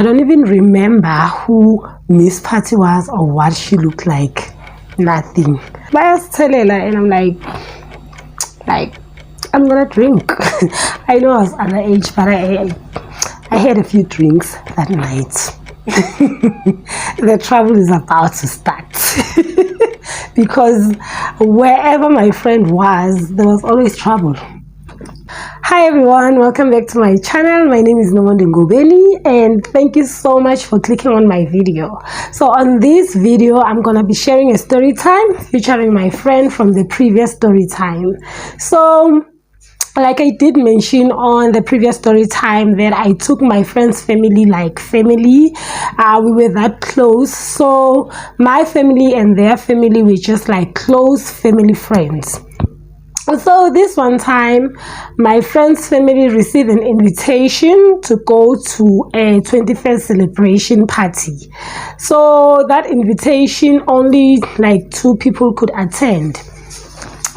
I don't even remember who Miss Patty was or what she looked like. Nothing. But I was telling her, and I'm like, I'm gonna drink. I know I was underage, but I had a few drinks that night. The trouble is about to start. Because wherever my friend was, there was always trouble. Hi everyone, welcome back to my channel. My name is Nomonde Ngobeli and thank you so much for clicking on my video. So on this video, I'm gonna be sharing a story time featuring my friend from the previous story time. So like I did mention on the previous story time that I took my friend's family like family. We were that close. So my family and their family were just like close family friends. So this one time, my friend's family received an invitation to go to a 21st celebration party. So that invitation, only like 2 people could attend.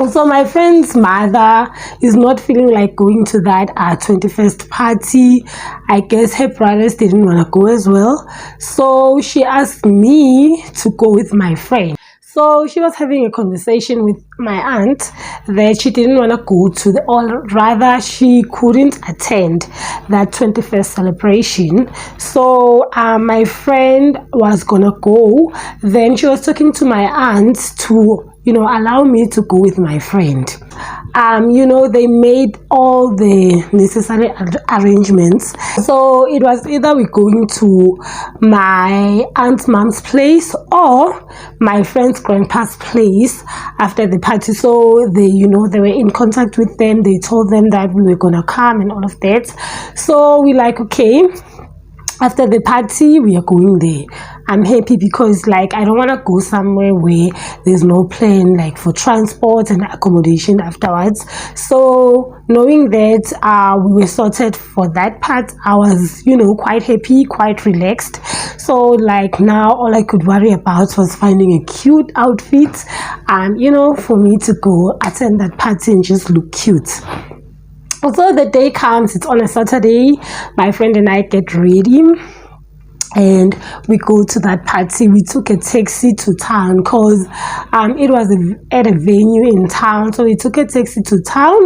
So my friend's mother is not feeling like going to that 21st party. I guess her brothers didn't want to go as well. So she asked me to go with my friend. So she was having a conversation with my aunt that she didn't want to go to or rather she couldn't attend that 21st celebration. So my friend was gonna go. Then she was talking to my aunt to allow me to go with my friend. They made all the necessary arrangements. So it was either we going to my aunt's mom's place or my friend's grandpa's place after the party. So they were in contact with them. They told them that we were gonna come and all of that. So we like, okay, after the party we are going there. I'm happy because like I don't want to go somewhere where there's no plan like for transport and accommodation afterwards. So knowing that we were sorted for that part, I was quite happy, quite relaxed. So like now all I could worry about was finding a cute outfit for me to go attend that party and just look cute. So the day comes, it's on a Saturday. My friend and I get ready and we go to that party. We took a taxi to town because it was at a venue in town. So we took a taxi to town.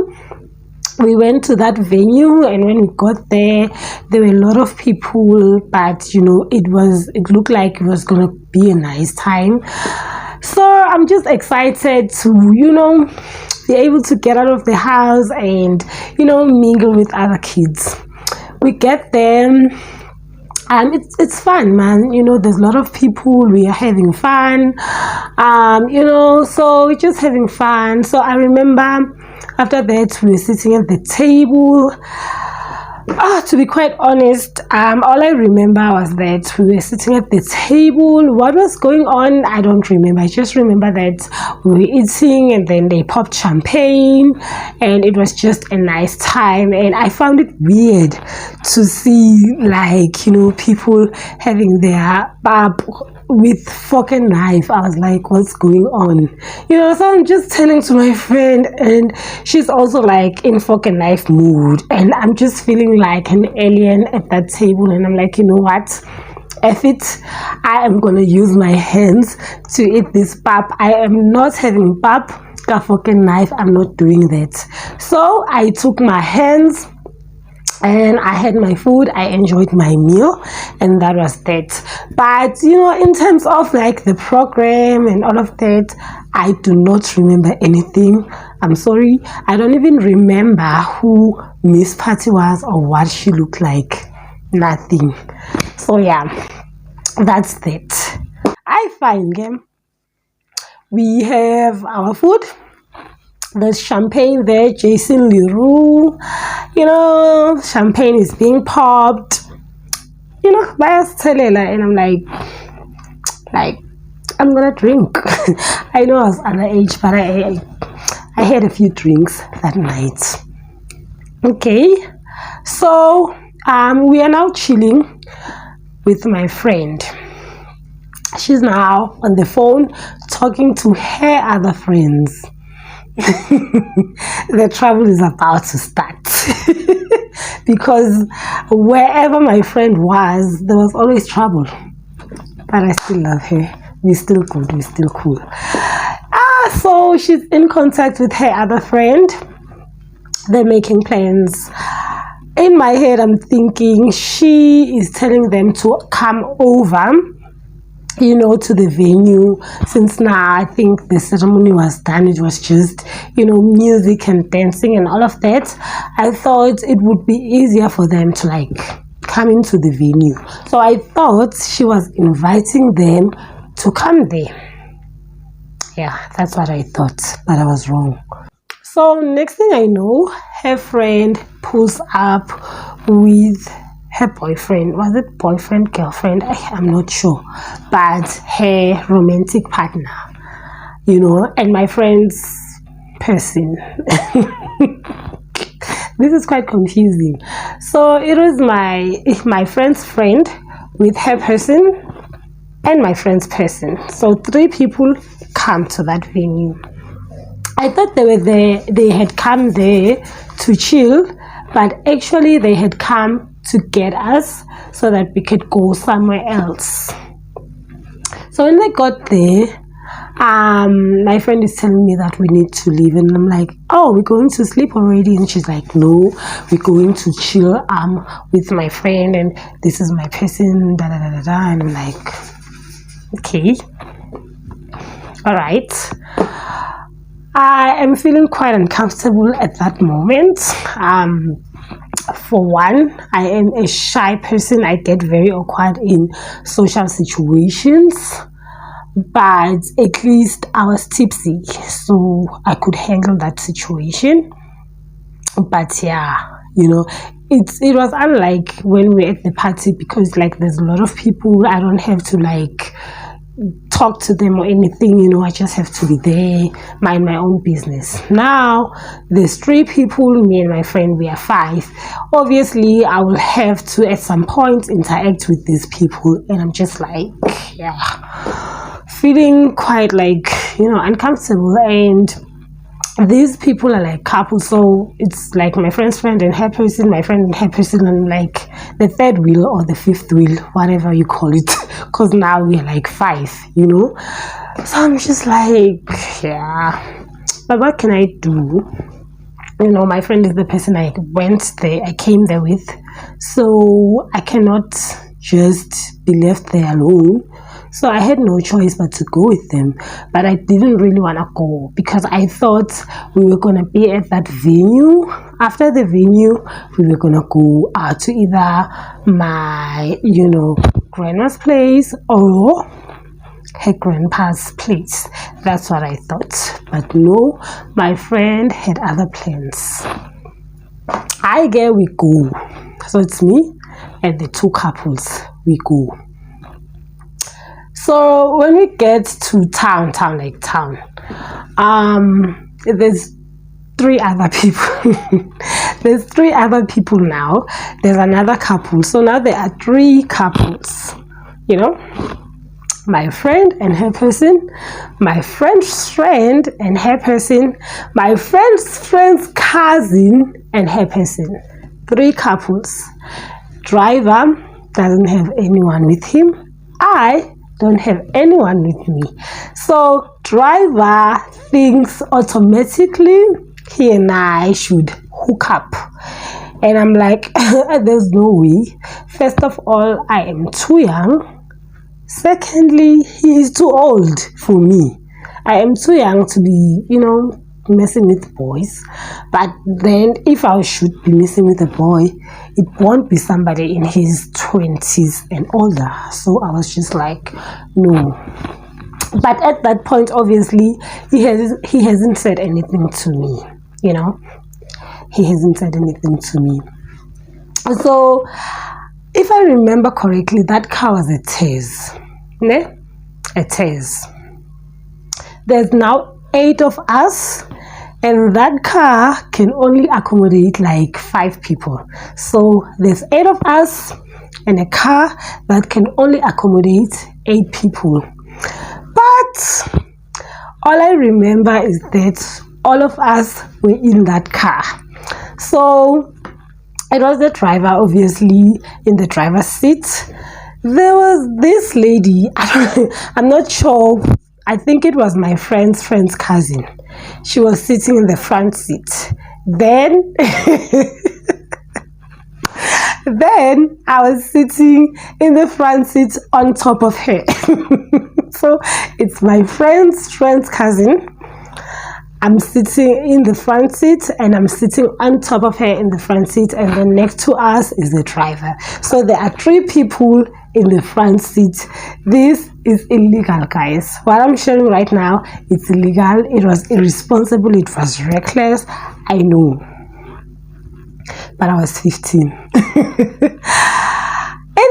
We went to that venue, and when we got there were a lot of people, but it looked like it was gonna be a nice time. So I'm just excited to be able to get out of the house and mingle with other kids. We get there and it's fun, man. There's a lot of people. We are having fun, so we're just having fun. So I remember after that we were sitting at the table. To be quite honest, all I remember was that we were sitting at the table. What was going on, I don't remember. I just remember that we were eating and then they popped champagne and it was just a nice time. And I found it weird to see like people having their pap with fork and knife. I was like, what's going on? So I'm just telling to my friend and she's also like in fork and knife mood, and I'm just feeling like an alien at that table. And I'm like, you know what, F it, I am gonna use my hands to eat this pap. I am not having pap, a fork and knife. I'm not doing that. So I took my hands and I had my food. I enjoyed my meal, and that was that. But in terms of like the program and all of that, I do not remember anything. I'm sorry, I don't even remember who Miss Patty was or what she looked like. Nothing. So yeah, that's that. I find game. We have our food. There's champagne there, Jason Leroux. Champagne is being popped. By us telling, and I'm like, I'm gonna drink. I know I was underage, but I had a few drinks that night. Okay, so we are now chilling with my friend. She's now on the phone talking to her other friends. The trouble is about to start. because wherever my friend was, there was always trouble. But I still love her. We're still good. We're still cool. So she's in contact with her other friend. They're making plans. In my head, I'm thinking she is telling them to come over, to the venue, since now I think the ceremony was done. It was just, music and dancing and all of that. I thought it would be easier for them to come into the venue. So I thought she was inviting them to come there. Yeah, that's what I thought, but I was wrong. So next thing I know, her friend pulls up with her boyfriend. Was it boyfriend, girlfriend? I'm not sure. But her romantic partner, and my friend's person. This is quite confusing. So it was my friend's friend with her person and my friend's person. So 3 people come to that venue. I thought they had come there to chill, but actually they had come to get us so that we could go somewhere else. So when they got there, my friend is telling me that we need to leave, and I'm like, oh, we're going to sleep already? And she's like, no, we're going to chill with my friend, and this is my person, da da da da da. And I'm like, okay, all right. I am feeling quite uncomfortable at that moment. For one, I am a shy person. I get very awkward in social situations, but at least I was tipsy, so I could handle that situation. But yeah, it was unlike when we were at the party, because there's a lot of people. I don't have to talk to them or anything, I just have to be there, mind my own business. Now there's 3 people, me and my friend, we are 5. Obviously I will have to at some point interact with these people, and I'm just feeling quite uncomfortable. And these people are couples, so it's my friend's friend and her person, my friend and her person, and the 3rd wheel or the 5th wheel, whatever you call it, because now we're 5, so I'm just yeah, but what can I do? My friend is the person I came there with, so I cannot just be left there alone. So I had no choice but to go with them. But I didn't really want to go, because I thought we were going to be at that venue. After the venue, we were going to go out to either my, grandma's place or her grandpa's place. That's what I thought. But no, my friend had other plans. We go. So it's me and the 2 couples. We go. So when we get to town, there's 3 other people. There's 3 other people now. There's another couple. So now there are 3 couples. My friend and her person, my friend's friend and her person, my friend's friend's cousin and her person. 3 couples. Driver doesn't have anyone with him. I don't have anyone with me. So driver thinks automatically he and I should hook up. And I'm like, there's no way. First of all, I am too young. Secondly, he is too old for me. I am too young to be, messing with boys. But then if I should be messing with a boy, it won't be somebody in his 20s and older. So I was just like, no. But at that point, obviously, he hasn't said anything to me. He hasn't said anything to me. So if I remember correctly, that car was a Tez. A Tez. There's now 8 of us, and that car can only accommodate 5 people. So there's 8 of us and a car that can only accommodate 8 people. But all I remember is that all of us were in that car. So It was the driver, obviously, in the driver's seat. There was this lady, I'm not sure, I think it was my friend's cousin. She was sitting in the front seat. Then, then I was sitting in the front seat on top of her. So it's my friend's cousin. I'm sitting in the front seat and I'm sitting on top of her in the front seat, and then next to us is the driver. So there are 3 people in the front seat. This is illegal, guys. What I'm sharing right now, it's illegal. It was irresponsible. It was reckless. I know. But I was 15. In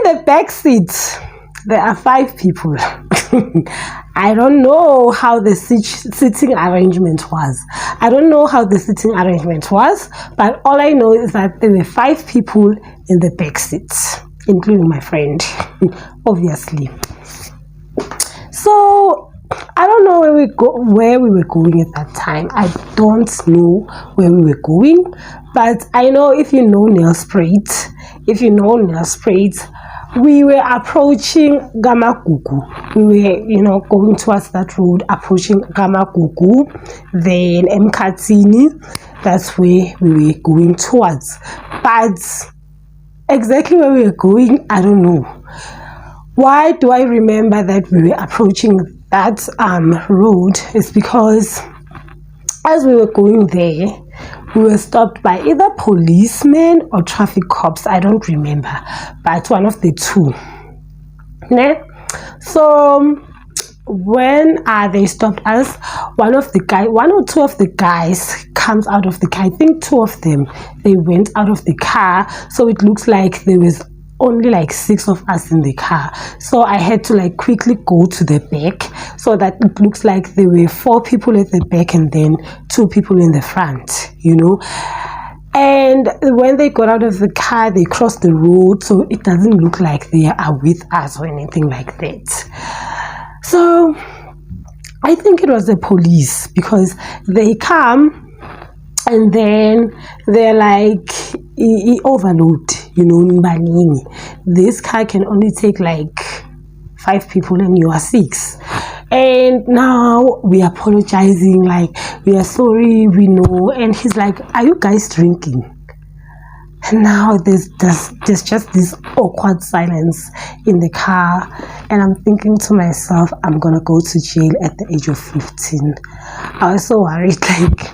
the back seat, there are 5 people. I don't know how the sitting arrangement was. But all I know is that there were 5 people in the back seat, including my friend, obviously. So I don't know where we were going at that time. I don't know where we were going, but I know if you know Nelspruit, we were approaching Gamagugu. We were, going towards that road, approaching Gamagugu, then Mkatini. That's where we were going towards. But exactly where we were going, I don't know. Why do I remember that we were approaching that road? It's because as we were going there, we were stopped by either policemen or traffic cops. I don't remember, but one of the two. So when they stopped us, one or two of the guys comes out of the car. I think 2 of them, they went out of the car. So it looks like there was only like 6 of us in the car. So I had to like quickly go to the back, so that it looks like there were 4 people at the back and then 2 people in the front, And when they got out of the car, they crossed the road, so it doesn't look like they are with us or anything like that. So I think it was the police, because they come and then they're like, overload, this car can only take like 5 people and you are 6. And now we are apologizing, like, we are sorry, we know. And he's like, are you guys drinking? And now there's just this awkward silence in the car, and I'm thinking to myself, I'm gonna go to jail at the age of 15. I was so worried, like.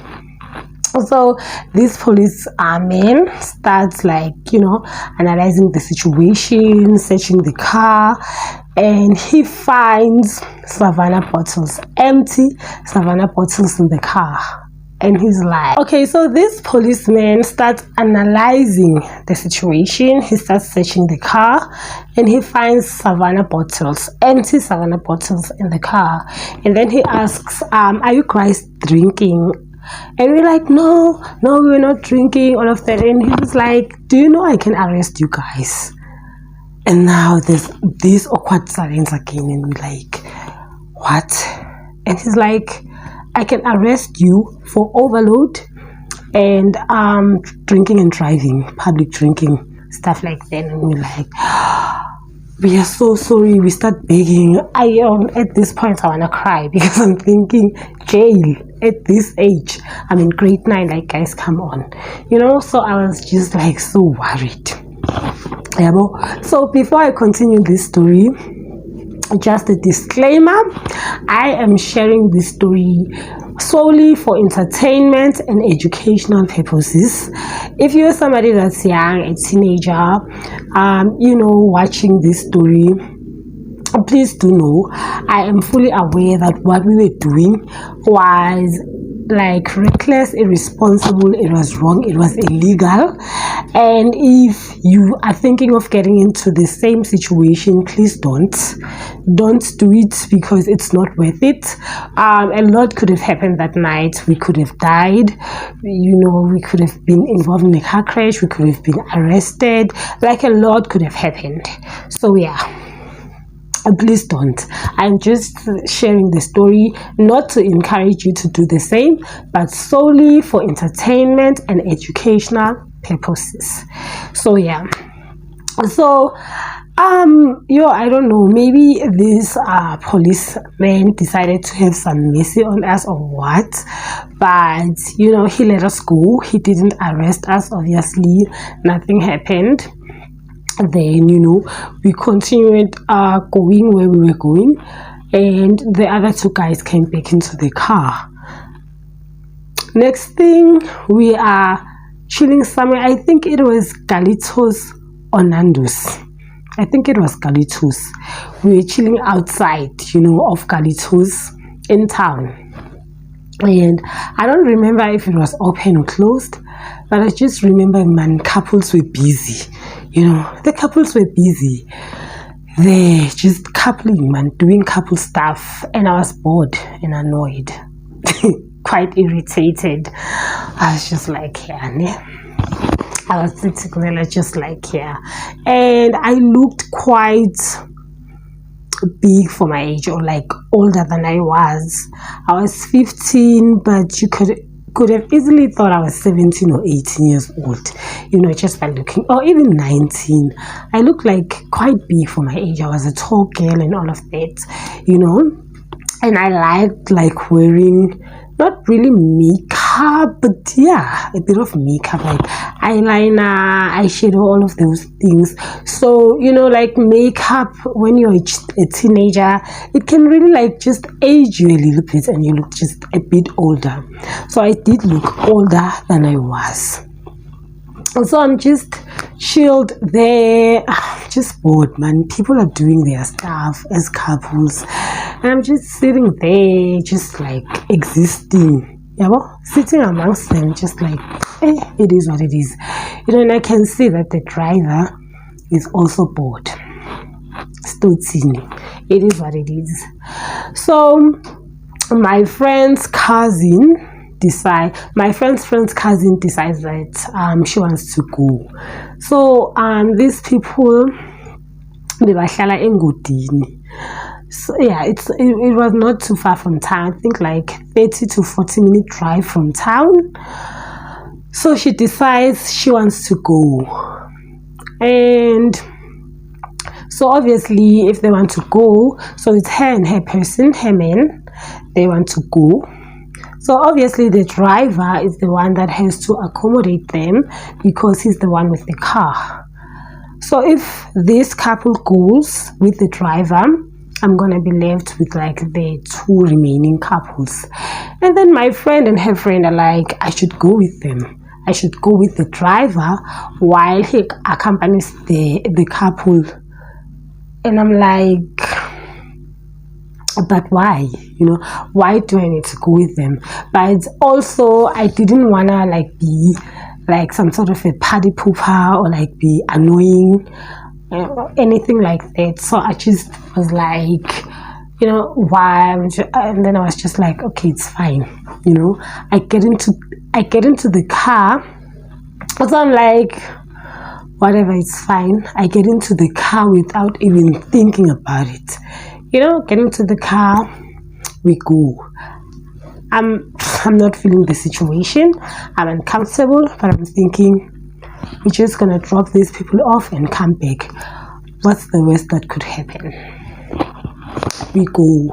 So this police man starts like, analyzing the situation, searching the car, and he finds Savannah bottles, empty Savannah bottles in the car. And he's like, okay, so this policeman starts analyzing the situation. He starts searching the car, and he finds Savannah bottles, empty Savannah bottles in the car. And then he asks, are you guys drinking? And we're like, no, we're not drinking, all of that. And he was like, do you know I can arrest you guys? And now there's this awkward silence again, and we're like, what? And he's like, I can arrest you for overload and drinking and driving, public drinking, stuff like that. And we're like, we are so sorry. We start begging. At this point I want to cry, because I'm thinking, jail at this age. I'm in grade 9, like, guys, come on, so I was just like so worried. So before I continue this story, just a disclaimer, I am sharing this story solely for entertainment and educational purposes. If you're somebody that's young, a teenager, watching this story, please do know I am fully aware that what we were doing was like reckless, irresponsible, it was wrong, it was illegal. And if you are thinking of getting into the same situation, please don't do it, because it's not worth it. A lot could have happened that night. We could have died, we could have been involved in a car crash, we could have been arrested, like a lot could have happened. So yeah, please don't. I'm just sharing the story not to encourage you to do the same, but solely for entertainment and educational purposes. So yeah, so I don't know, maybe this policeman decided to have some mercy on us or what, but he let us go. He didn't arrest us, obviously. Nothing happened. Then we continued going where we were going, and the other two guys came back into the car. Next thing, we are chilling somewhere. I think it was Galitos or Nando's. I think it was Galitos. We were chilling outside, of Galitos in town. And I don't remember if it was open or closed, but I just remember, man, couples were busy. The couples were busy. They're just coupling, man, doing couple stuff. And I was bored and annoyed. Quite irritated. I was just like, yeah, I was sitting there just like, yeah. And I looked quite big for my age, or like older than I was. I was 15, but you could have easily thought I was 17 or 18 years old, just by looking, or even 19. I looked like quite big for my age. I was a tall girl and all of that, and I liked like wearing not really makeup, but yeah, a bit of makeup, like eyeliner, eyeshadow, all of those things. So like makeup when you're a teenager, it can really like just age you a little bit and you look just a bit older. So I did look older than I was. So I'm just chilled there, just bored, man. People are doing their stuff as couples, and I'm just sitting there, just like existing, sitting amongst them, just like, it is what it is, and I can see that the driver is also bored. It is what it is. So my friend's friend's cousin decides that she wants to go. So these people, they bahlala eNgodini. So yeah, it was not too far from town. I think like 30 to 40-minute drive from town. So she decides she wants to go, and so obviously if they want to go, so it's her and her man, they want to go. So obviously the driver is the one that has to accommodate them because he's the one with the car. So if this couple goes with the driver, I'm gonna be left with like the two remaining couples. And then my friend and her friend are like, I should go with them. I should go with the driver while he accompanies the couple. And I'm like, but why? Why do I need to go with them? But also, I didn't wanna like be like some sort of a party pooper or like be annoying, anything like that. So I just was like, why? And then I was just like, okay, it's fine. I get into the car. So I'm like, whatever, it's fine. I get into the car without even thinking about it. Get into the car, we go. I'm not feeling the situation. I'm uncomfortable, but I'm thinking we're just gonna drop these people off and come back. What's the worst that could happen? We go.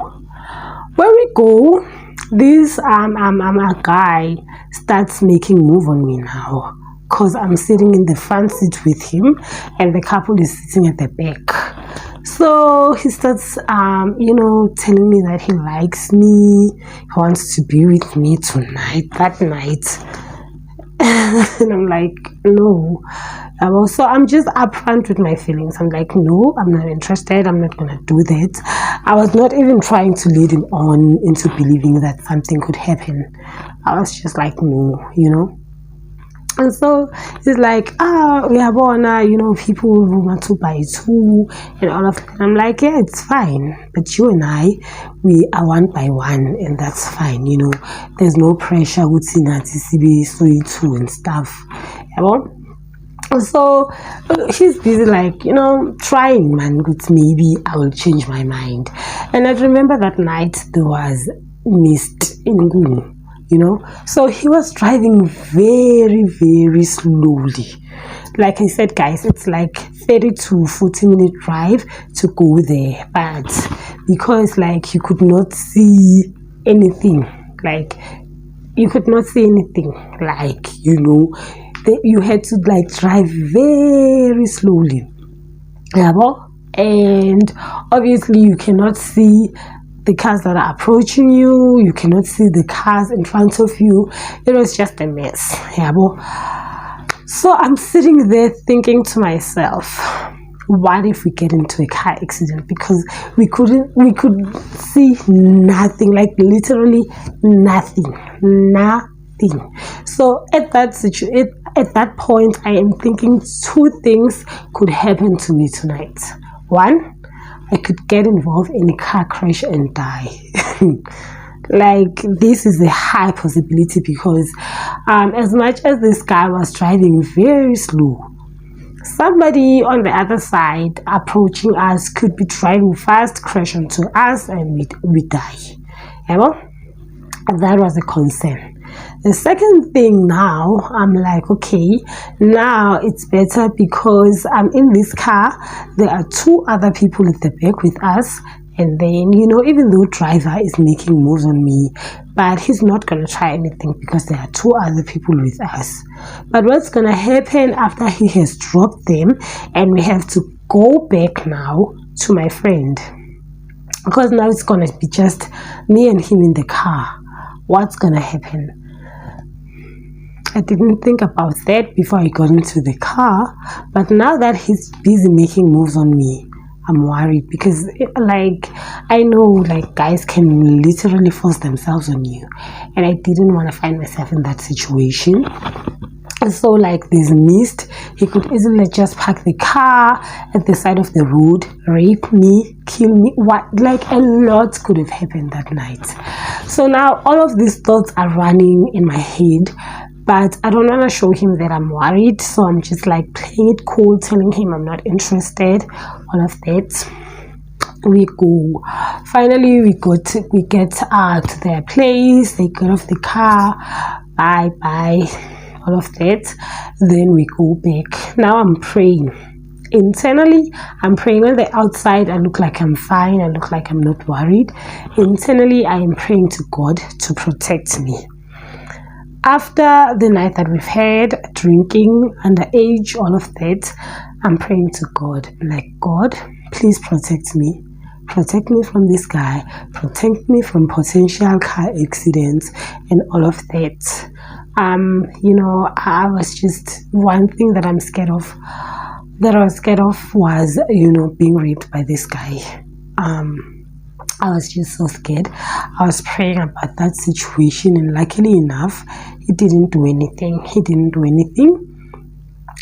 When we go, this a guy starts making move on me now, because I'm sitting in the front seat with him and the couple is sitting at the back. So he starts telling me that he likes me, he wants to be with me that night. And I'm like, no. So I'm just upfront with my feelings. I'm like, no, I'm not interested. I'm not gonna do that. I was not even trying to lead him on into believing that something could happen. I was just like, no, And so he's like, we have people who want to buy two and all of that. I'm like, yeah, it's fine. But you and I, we are one by one, and that's fine. There's no pressure with CB, so and stuff. So he's busy like, trying, man, but maybe I will change my mind. And I remember that night there was mist in Gungu. you know. So he was driving very, very slowly. Like I said, guys, it's like 30 to 40-minute drive to go there, but because like you could not see anything, like you could not see anything, like, you know, you had to like drive very slowly, yeah, and obviously you cannot see the cars that are approaching you, you cannot see the cars in front of you. It was just a mess, yeah. So I'm sitting there thinking to myself, what if we get into a car accident? Because we could see nothing, like literally nothing. So at that point, I am thinking two things could happen to me tonight. One, I could get involved in a car crash and die. Like, this is a high possibility because as much as this guy was driving very slow, somebody on the other side approaching us could be driving fast, crash into us, and we die. Yeah, that was a concern. The second thing, now I'm like, okay, now it's better because I'm in this car. There are two other people at the back with us. And then, you know, even though driver is making moves on me, but he's not going to try anything because there are two other people with us. But what's going to happen after he has dropped them and we have to go back now to my friend? Because now it's going to be just me and him in the car. What's going to happen? I didn't think about that before I got into the car. But now that he's busy making moves on me, I'm worried because like I know like guys can literally force themselves on you, and I didn't want to find myself in that situation. So like there's mist, he could easily just park the car at the side of the road, rape me, kill me, what, like a lot could have happened that night. So now all of these thoughts are running in my head, but I don't want to show him that I'm worried, so I'm just like playing it cool, telling him I'm not interested, all of that. We go. Finally, we get to their place. They get off the car. Bye, all of that. Then we go back. Now I'm praying. Internally, I'm praying. On the outside, I look like I'm fine. I look like I'm not worried. Internally, I am praying to God to protect me. After the night that we've had, drinking, underage, all of that, I'm praying to God. Like, God, please protect me. Protect me from this guy. Protect me from potential car accidents and all of that. You know, I was just, one thing that I'm scared of, that I was scared of was, you know, being raped by this guy. I was just so scared. I was praying about that situation, and luckily enough, he didn't do anything.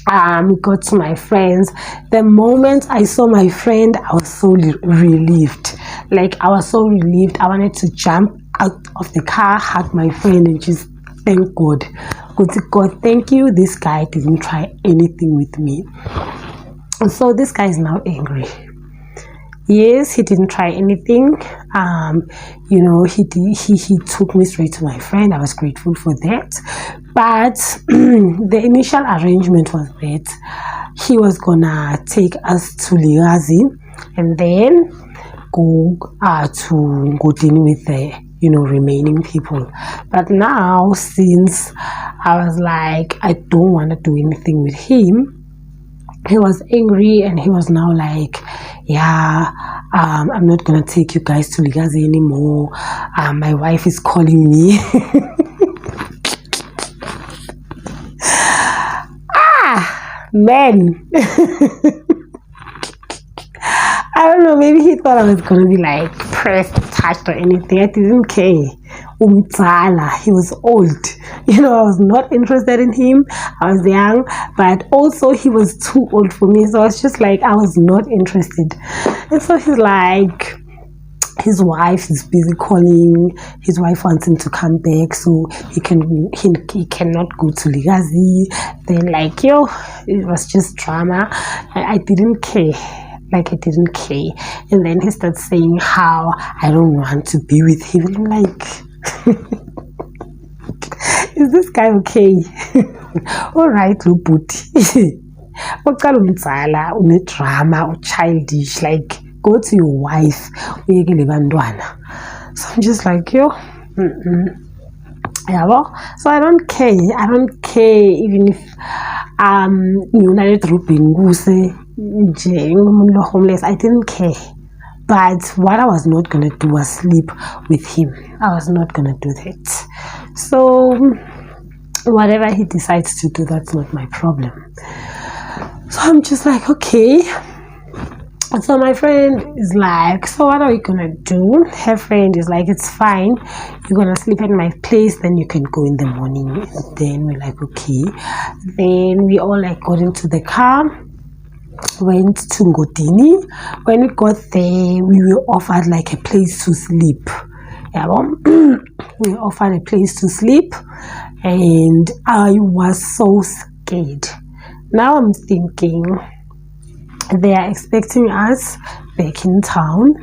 We got to my friends. The moment I saw my friend, I was so relieved. Like, I was so relieved. I wanted to jump out of the car, hug my friend, and just thank God. God, thank you. This guy didn't try anything with me. And so this guy is now angry. Yes, he didn't try anything. You know, he took me straight to my friend. I was grateful for that. But the initial arrangement was that he was gonna take us to Ligazi and then go to Ngotini with the, you know, remaining people. But now, since I was like, I don't want to do anything with him, he was angry and he was now like, yeah, I'm not gonna take you guys to Ligazi anymore. My wife is calling me. Man. I don't know, maybe he thought I was gonna be like pressed, touched or anything. I didn't care. He was old. You know, I was not interested in him. I was young, but also he was too old for me. So I was just like, I was not interested. And so he's like, his wife is busy calling. His wife wants him to come back, so he cannot go to Ligazi. Then like, it was just drama. I didn't care. Like, I didn't care. And then he starts saying how I don't want to be with him. I'm like, is this guy okay? All right, Luputi. Uqala umdzala une-drama, childish, like go to your wife uyekele bantwana. So I'm just like, yo, yeah, well, so I don't care even if United homeless. I didn't care. But what I was not gonna do was sleep with him. I was not gonna do that. So whatever he decides to do, that's not my problem. So I'm just like, okay. So my friend is like, so what are we gonna do? Her friend is like, it's fine, you're gonna sleep at my place, then you can go in the morning. And then we're like, okay. Then we all like got into the car, went to Ngodini. When we got there, we were offered like a place to sleep. Yeah, well, we were offered a place to sleep, and I was so scared. Now I'm thinking they are expecting us back in town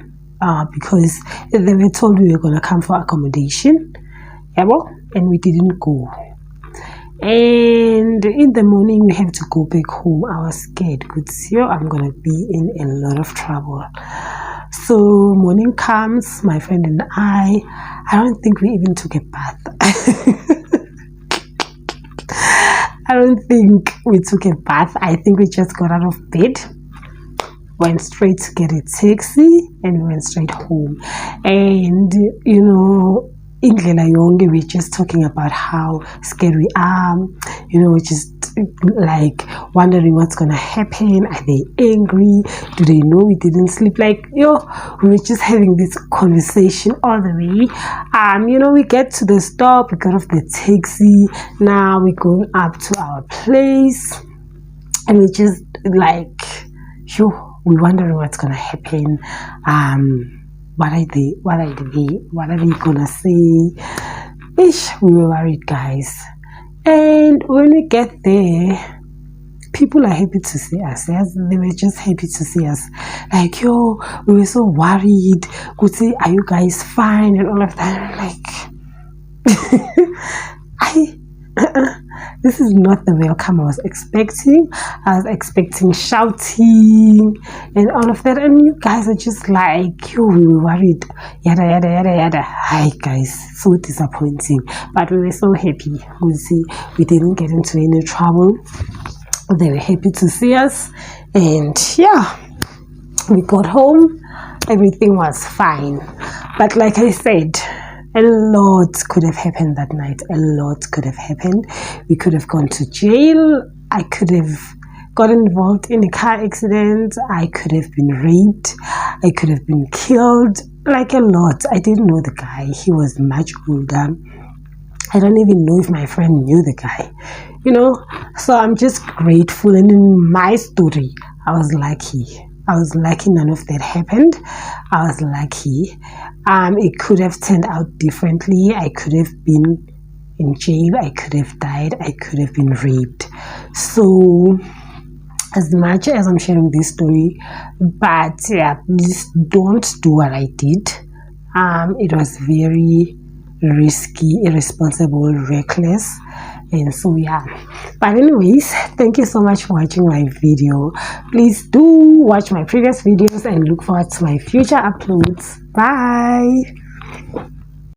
because they were told we were going to come for accommodation. Yeah, well, and we didn't go. And in the morning we have to go back home. I was scared because I'm going to be in a lot of trouble. So morning comes, my friend and I don't think we even took a bath. I don't think we took a bath. I think we just got out of bed, went straight to get a taxi, and we went straight home. And indlela yonke, we're just talking about how scared we are, just like wondering what's gonna happen. Are they angry? Do they know we didn't sleep? Like, we were just having this conversation all the way. We get to the stop, we got off the taxi, now we're going up to our place, and we just like, we're wondering what's gonna happen. What are they gonna say? We were worried, guys. And when we get there, people are happy to see us. Yes, they were just happy to see us. Like, we were so worried. Could say, are you guys fine? And all of that. I'm like, this is not the welcome I was expecting. I was expecting shouting and all of that, and you guys are just like, we were worried, yada yada yada yada. Hi guys, so disappointing, but we were so happy. We didn't get into any trouble. They were happy to see us, and we got home, everything was fine. But like I said, a lot could have happened that night. A lot could have happened. We could have gone to jail. I could have got involved in a car accident. I could have been raped. I could have been killed. Like, a lot. I didn't know the guy. He was much older. I don't even know if my friend knew the guy. So I'm just grateful. And in my story, I was lucky. None of that happened. I was lucky. It could have turned out differently. I could have been in jail. I could have died. I could have been raped. So, as much as I'm sharing this story, but please don't do what I did. It was very risky, irresponsible, reckless. And so but anyways, thank you so much for watching my video. Please do watch my previous videos and look forward to my future uploads. Bye.